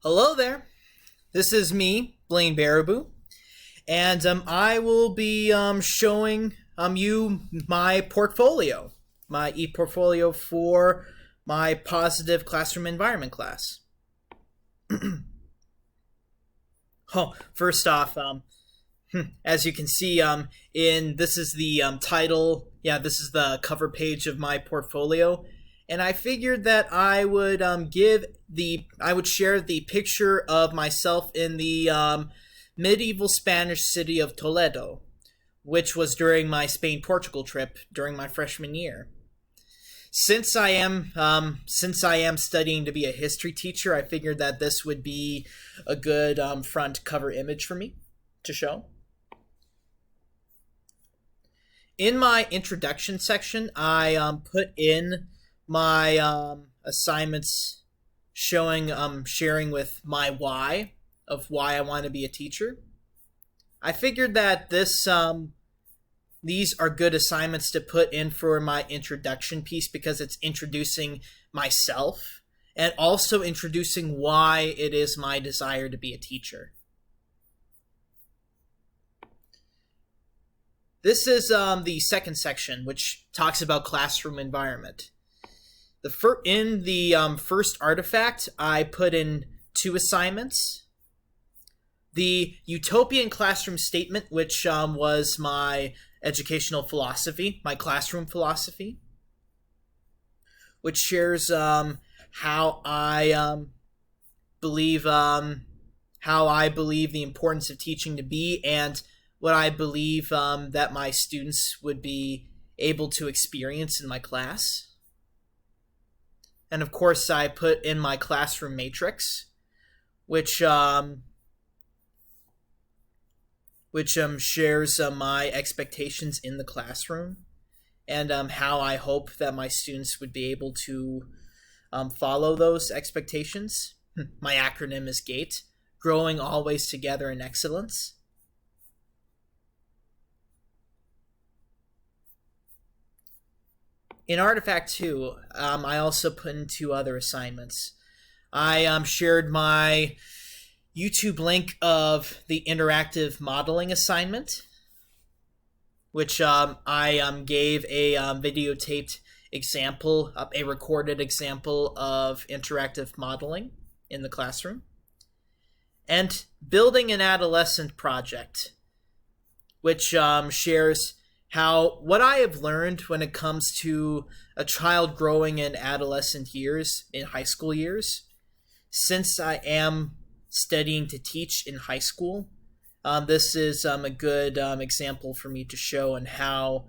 Hello there. This is me, Blaine Baraboo, and I will be showing you my portfolio, my e-portfolio for my positive classroom environment class. Oh, first off, as you can see, in this is the title. Yeah, this is the cover page of my portfolio, and I figured that I would I would share the picture of myself in the medieval Spanish city of Toledo, which was during my Spain-Portugal trip during my freshman year. Since I am studying to be a history teacher, I figured that this would be a good front cover image for me to show. In my introduction section, I put in my assignments showing sharing with my why of why I want to be a teacher. I figured that these are good assignments to put in for my introduction piece because it's introducing myself and also introducing why it is my desire to be a teacher. This is the second section, which talks about classroom environment. In the first artifact, I put in two assignments. The utopian classroom statement, which was my educational philosophy, my classroom philosophy, which shares how I believe the importance of teaching to be, and what I believe that my students would be able to experience in my class. And of course, I put in my classroom matrix, which shares my expectations in the classroom and how I hope that my students would be able to follow those expectations. My acronym is GATE, Growing Always Together in Excellence. In Artifact 2, I also put in two other assignments. I shared my YouTube link of the interactive modeling assignment, which I gave a videotaped example, a recorded example of interactive modeling in the classroom, and building an adolescent project, which shares what I have learned when it comes to a child growing in adolescent years, in high school years, since I am studying to teach in high school. This is a good example for me to show and how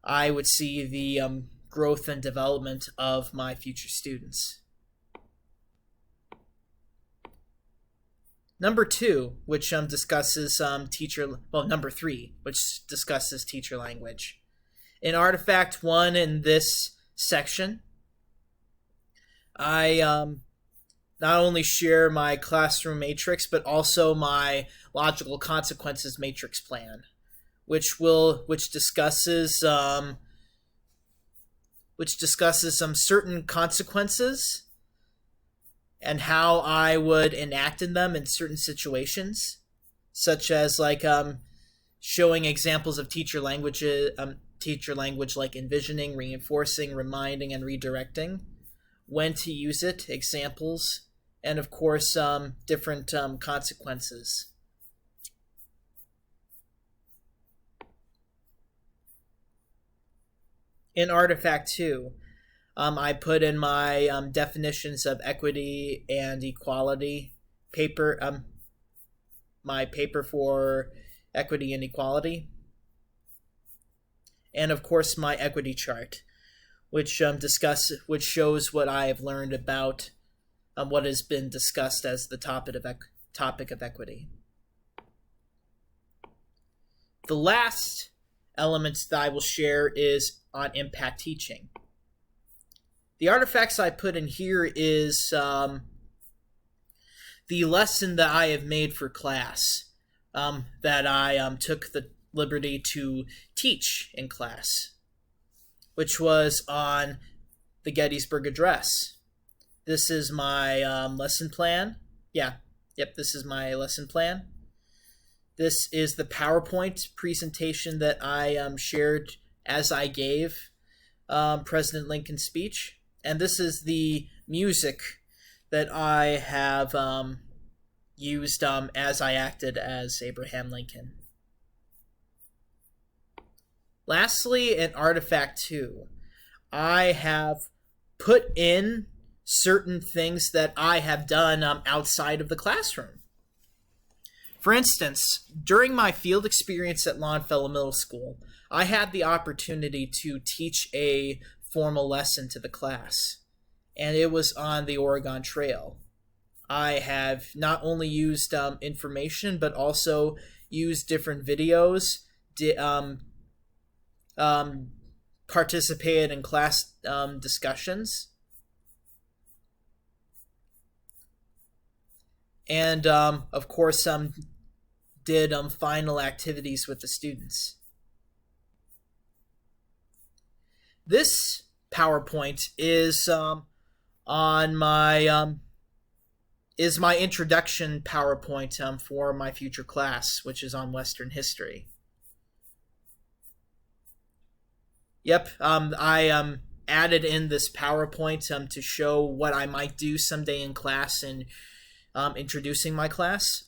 I would see the growth and development of my future students. Number 2, which discusses number 3, which discusses teacher language. In Artifact 1 in this section, I not only share my classroom matrix, but also my logical consequences matrix plan, which discusses some certain consequences and how I would enact in them in certain situations, such as showing examples of teacher language like envisioning, reinforcing, reminding, and redirecting, when to use it, examples, and of course different consequences. In Artifact 2, I put in my definitions of equity and equality paper, my paper for equity and equality, and of course my equity chart, which shows what I have learned about what has been discussed as the topic of equity. The last element that I will share is on impact teaching. The artifacts I put in here is the lesson that I have made for class, that I took the liberty to teach in class, which was on the Gettysburg Address. This is my lesson plan Yeah, yep, this is my lesson plan. This is the PowerPoint presentation that I shared as I gave President Lincoln's speech. And this is the music that I have used as I acted as Abraham Lincoln. Lastly, in Artifact 2, I have put in certain things that I have done outside of the classroom. For instance, during my field experience at Longfellow Middle School, I had the opportunity to teach a formal lesson to the class, and it was on the Oregon Trail. I have not only used information, but also used different videos, participated in class discussions, and of course did final activities with the students. This PowerPoint is on my is my introduction PowerPoint for my future class, which is on Western history. Yep, I added in this PowerPoint to show what I might do someday in class and introducing my class.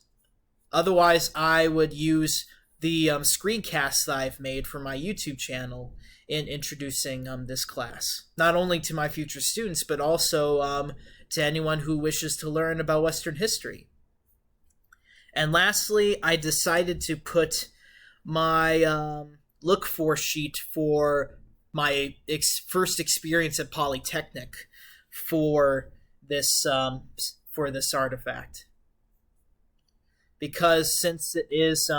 Otherwise, I would use the screencasts that I've made for my YouTube channel in introducing this class, not only to my future students, but also to anyone who wishes to learn about Western history. And lastly, I decided to put my look for sheet for my first experience at Polytechnic for this artifact. Because since it is,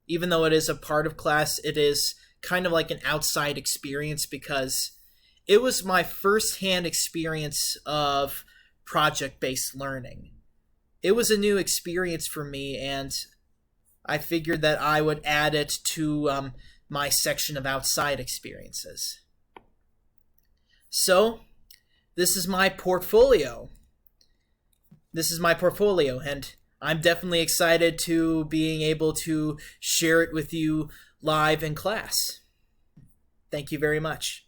even though it is a part of class, it is kind of like an outside experience because it was my first-hand experience of project-based learning. It was a new experience for me, and I figured that I would add it to my section of outside experiences. So, this is my portfolio. And I'm definitely excited to being able to share it with you live in class. Thank you very much.